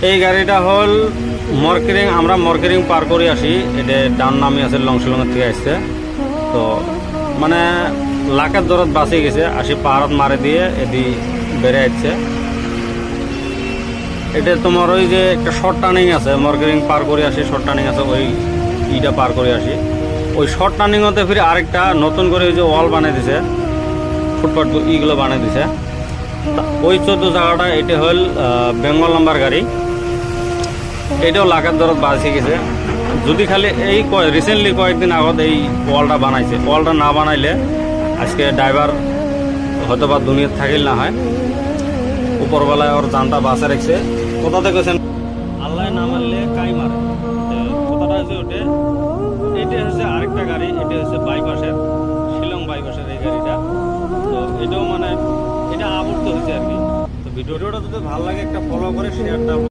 এই গাড়িটা হল মরকেরিং, আমরা মরকেরিং পার করে আসি। এটা ডান নামে আছে, লংশিলংয়ের থেকে আসছে। তো মানে লাখের দরদ বাঁচে গেছে, আসি পাহাড়ত মারে দিয়ে এদি বেড়ে যাচ্ছে। এটা তোমার ওই যে একটা শর্ট টার্নিং আছে, মরকেরিং পার করে আসি, শর্ট টার্নিং আছে, ওই ইটা পার করে আসি। ওই শর্ট টার্নিং হতে ফিরে আরেকটা নতুন করে ওই যে ওয়াল বানিয়ে দিছে, ফুটপাথ ইগুলো বানিয়ে দিছে। ওই 14 জায়গাটা এটা হল বেঙ্গল নাম্বার গাড়ি। এটাও লাখের দরদ বাঁচে গেছে। যদি খালি এই রিসেন্টলি কয়েকদিন আগত এই ওয়ালটা বানাইছে, ওয়ালটা না বানাইলে আজকে ড্রাইভার হয়তো বা দুনিয়ার থাকিল না হয়। উপরবেলায় ওর জানটা বাঁচা রেখেছে। কোথাতে গেছেন আল্লাহ না মারলে কাই মারে, কথাটা হচ্ছে ওটে। এটা হচ্ছে আরেকটা গাড়ি, এটা হচ্ছে বাইপাসের, শিলং বাইপাসের এই গাড়িটা। তো এটাও মানে এটা আবর্ত হয়েছে আর কি। তো ভিডিওটা যদি ভালো লাগে একটা ফলো করে শেয়ারটা